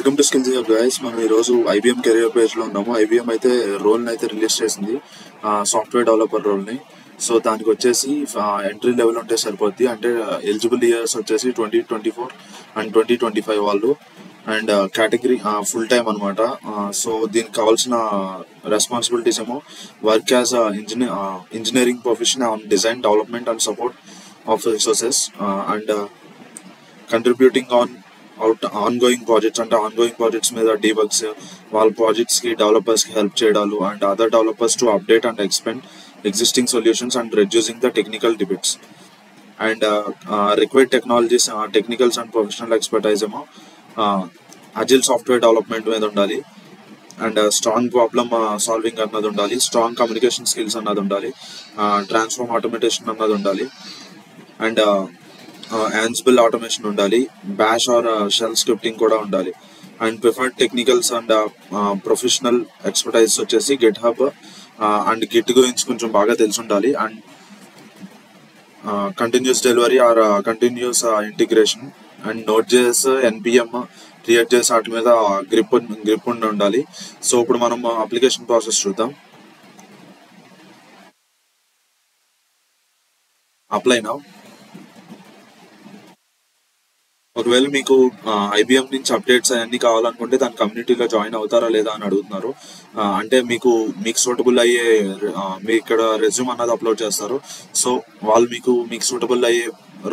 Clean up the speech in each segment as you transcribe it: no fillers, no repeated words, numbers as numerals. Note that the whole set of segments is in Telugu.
Welcome to skills hub guys. మనం ఈరోజు ఐబీఎం కెరియర్ పేజ్లో ఉన్నాము. ఐబీఎం అయితే రోల్ని అయితే రిలీజ్ చేసింది, సాఫ్ట్వేర్ డెవలపర్ రోల్ని. సో దానికి వచ్చేసి ఎంట్రీ లెవెల్ ఉంటే సరిపోద్ది. అంటే ఎలిజిబుల్ ఇయర్స్ వచ్చేసి 2024 అండ్ 2025 వాళ్ళు, అండ్ కేటగిరీ ఫుల్ టైమ్ అనమాట. సో దీనికి కావాల్సిన రెస్పాన్సిబిలిటీస్ ఏమో work as engineering profession on design development and support of resources and contributing ongoing projects. అంటే ఆన్గోయింగ్ ప్రాజెక్ట్స్ మీద డీబగ్స్, వాళ్ళ ప్రాజెక్ట్స్కి డెవలపర్స్కి హెల్ప్ చేయడాలు and other developers to update and expand existing solutions and reducing the technical debates. And required technologies, technicals and professional expertise ఏమో అజిల్ సాఫ్ట్వేర్ డెవలప్మెంట్ మీద ఉండాలి, అండ్ స్ట్రాంగ్ ప్రాబ్లమ్ సాల్వింగ్ అన్నది ఉండాలి, స్ట్రాంగ్ కమ్యూనికేషన్ స్కిల్స్ అన్నది ఉండాలి, ట్రాన్స్ఫార్మ్ ఆటోమేటేషన్ అన్నది ఉండాలి, అండ్ యాన్సిబుల్ ఆటోమేషన్ ఉండాలి, బ్యాష్ ఆర్ షెల్ స్క్రిప్టింగ్ కూడా ఉండాలి. And preferred technicals and professional expertise వచ్చేసి గిట్ హబ్ అండ్ గిట్ గురించి కొంచెం బాగా తెలిసి ఉండాలి. And continuous delivery or continuous integration and note JS, NPM, react JS వాటి మీద గ్రిప్ ఉండి ఉండాలి. సో ఇప్పుడు మనం అప్లికేషన్ ప్రాసెస్ చూద్దాం. Apply now. ఒకవేళ మీకు ఐబీఎం నుంచి అప్డేట్స్ అవన్నీ కావాలనుకుంటే దాని కమ్యూనిటీలో జాయిన్ అవుతారా లేదా అని అడుగుతున్నారు. అంటే మీకు సూటబుల్ అయ్యే మీ ఇక్కడ రెజ్యూమ్ అన్నది అప్లోడ్ చేస్తారు. సో వాళ్ళు మీకు సూటబుల్ అయ్యే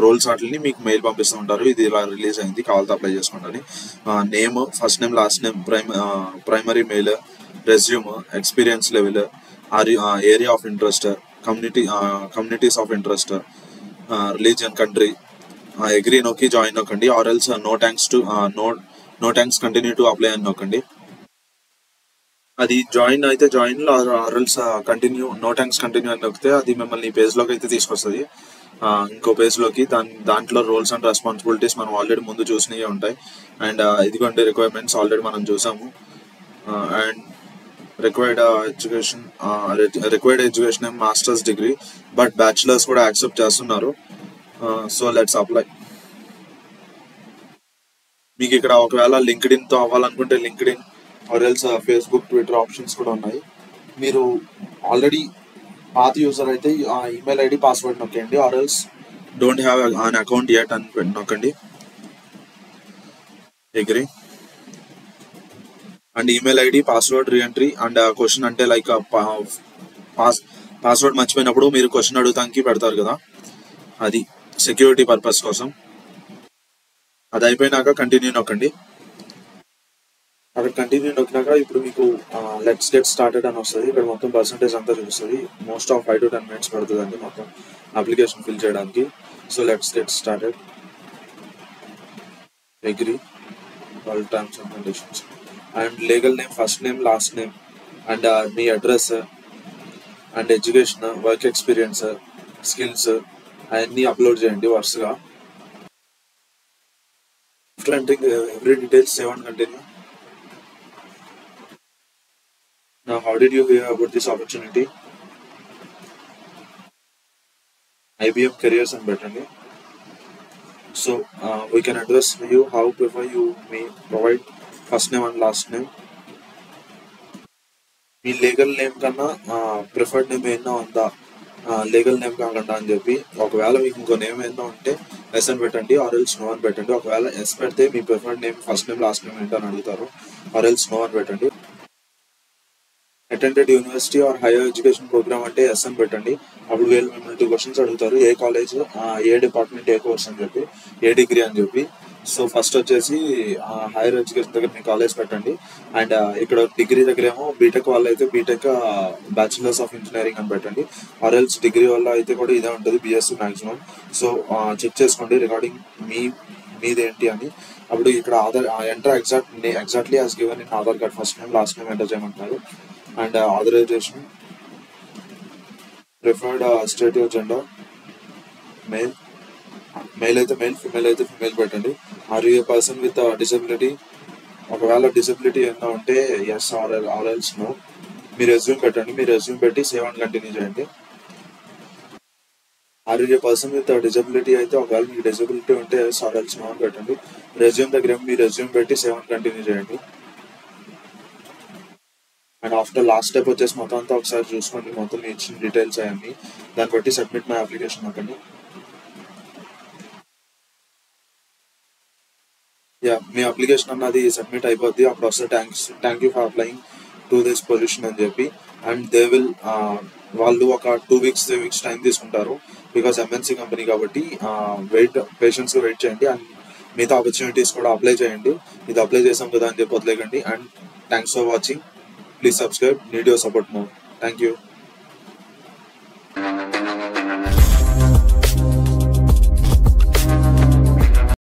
రోల్స్ వాటిని మీకు మెయిల్ పంపిస్తూ ఉంటారు. ఇది ఇలా రిలీజ్ అయింది, కావాలితో అప్లై చేసుకోండి. Name, first name, last name, primary mail, resume, experience level, area of interest, communities of interest, religion, country, agree నొక్కి జాయిన్ నొక్కండి. Or else no thanks continue to apply అని నొక్కండి. అది జాయిన్ అయితే join, or else continue, no thanks continue అని నొక్కితే అది మిమ్మల్ని ఈ పేజ్లోకి అయితే తీసుకొస్తుంది, ఇంకో పేజ్లోకి. దాంట్లో రోల్స్ అండ్ రెస్పాన్సిబిలిటీస్ మనం ఆల్రెడీ ముందు చూసినవి ఉంటాయి. అండ్ ఇదిగోండి రిక్వైర్మెంట్స్ ఆల్రెడీ మనం చూసాము. And required education masters degree, but bachelors కూడా యాక్సెప్ట్ చేస్తున్నారు. So let's apply. మీకు ఇక్కడ ఒకవేళ లింక్డ్ఇన్తో అవ్వాలనుకుంటే LinkedIn, or else Facebook, Twitter options కూడా ఉన్నాయి. మీరు ఆల్రెడీ పాత యూజర్ అయితే ఈమెయిల్ ఐడి, పాస్వర్డ్ నొక్కండి. Or else don't have an account yet అని నొక్కండి. Agree. And email ID, password reentry and question, అంటే లైక్ పాస్వర్డ్ మర్చిపోయినప్పుడు మీరు క్వశ్చన్ అడుగుతానికి పెడతారు కదా, అది సెక్యూరిటీ పర్పస్ కోసం. అది అయిపోయినాక కంటిన్యూ నొక్కండి. అక్కడ కంటిన్యూ నొక్కినాక ఇప్పుడు మీకు లెట్స్ గెట్ స్టార్టెడ్ అని వస్తుంది. ఇక్కడ మొత్తం పర్సంటేజ్ అంతా చూపిస్తుంది. మోస్ట్ ఆఫ్ 5 to 10 minutes పడుతుందండి మొత్తం అప్లికేషన్ ఫిల్ చేయడానికి. So let's get started. Agree all terms and conditions. And legal name, first name, last name, and me address and education, work experience, skills అవన్నీ అప్లోడ్ చేయండి వరుసగా. After entering every detail, save and continue. Now, how did you hear about this opportunity? IBM Careers and Better. So we can address you how prefer you may provide first name and last name. Me legal name కన్నా ప్రిఫర్డ్ నేమ్ ఏమన్నా ఉందా, లీగల్ నేమ్ కాకుండా అని చెప్పి. ఒకవేళ మీకు ఇంకో నేమ్ ఏమన్నా ఉంటే ఎస్ అని పెట్టండి, ఆర్ ఎల్స్ నో అని పెట్టండి. ఒకవేళ ఎస్ పెడితే మీ preferred name, first name, last name ఏంటో అని అడుగుతారు, ఆర్ ఎల్స్ నో అని పెట్టండి. Attended university or higher education programme అంటే ఎస్ అని పెట్టండి. అప్పుడు వీళ్ళు మిమ్మల్ని 2 questions అడుగుతారు, ఏ కాలేజ్, ఏ డిపార్ట్మెంట్, ఏ కోర్స్ అని చెప్పి, ఏ డిగ్రీ అని చెప్పి. సో ఫస్ట్ వచ్చేసి హైయర్ ఎడ్యుకేషన్ దగ్గర మీ కాలేజ్ పెట్టండి. అండ్ ఇక్కడ డిగ్రీ దగ్గర ఏమో బీటెక్ వాళ్ళు అయితే బీటెక్ బ్యాచులర్స్ ఆఫ్ ఇంజనీరింగ్ అని పెట్టండి. ఆర్ ఎల్స్ డిగ్రీ వల్ల అయితే కూడా ఇదే ఉంటుంది, బిఎస్సి మ్యాక్సిమం. సో చెక్ చేసుకోండి రిగార్డింగ్ మీదేంటి అని. అప్పుడు ఇక్కడ enter exactly as given in Aadhaar card, first name, last name enter చేయమంటున్నారు. And authorisation, preferred state of gender, male అయితే మేల్, ఫిమేల్ అయితే ఫిమేల్ పెట్టండి. Are you a person with disability, ఒకవేళ డిసబిలిటీ ఏమన్నా ఉంటే ఎస్ ఆర్ ఎల్స్ నో. మీ రెజ్యూమ్ పెట్టండి, మీ రెజ్యూమ్ పెట్టి సేవ్ అండ్ కంటిన్యూ చేయండి. Are you a person with disability అయితే ఒకవేళ మీకు డిజబిలిటీ ఉంటే సారల్స్ నో అని పెట్టండి. రెజ్యూమ్ దగ్గర మీ రెజ్యూమ్ పెట్టి సేవ్ అని కంటిన్యూ చేయండి. అండ్ ఆఫ్టర్ లాస్ట్ స్టెప్ వచ్చేసి మొత్తం అంతా ఒకసారి చూసుకోండి, మొత్తం మీ ఇచ్చిన డీటెయిల్స్ అవన్నీ, దాన్ని బట్టి సబ్మిట్ మై అప్లికేషన్ అవ్వండి. యా, మీ అప్లికేషన్ అన్నది సబ్మిట్ అయిపోద్ది. అప్పుడు వస్తే thank you for applying to this position అని చెప్పి. అండ్ దే విల్ వాళ్ళు ఒక 2 weeks 3 weeks టైం తీసుకుంటారు, బికాస్ ఎంఎన్సీ కంపెనీ కాబట్టి. పేషెన్స్గా వెయిట్ చేయండి. అండ్ మిగతా ఆపర్చునిటీస్ కూడా అప్లై చేయండి. ఇది అప్లై చేసాం కదా అని చెప్పి వదిలేకండి. And thanks for watching. Please subscribe. Need your support more. Thank you.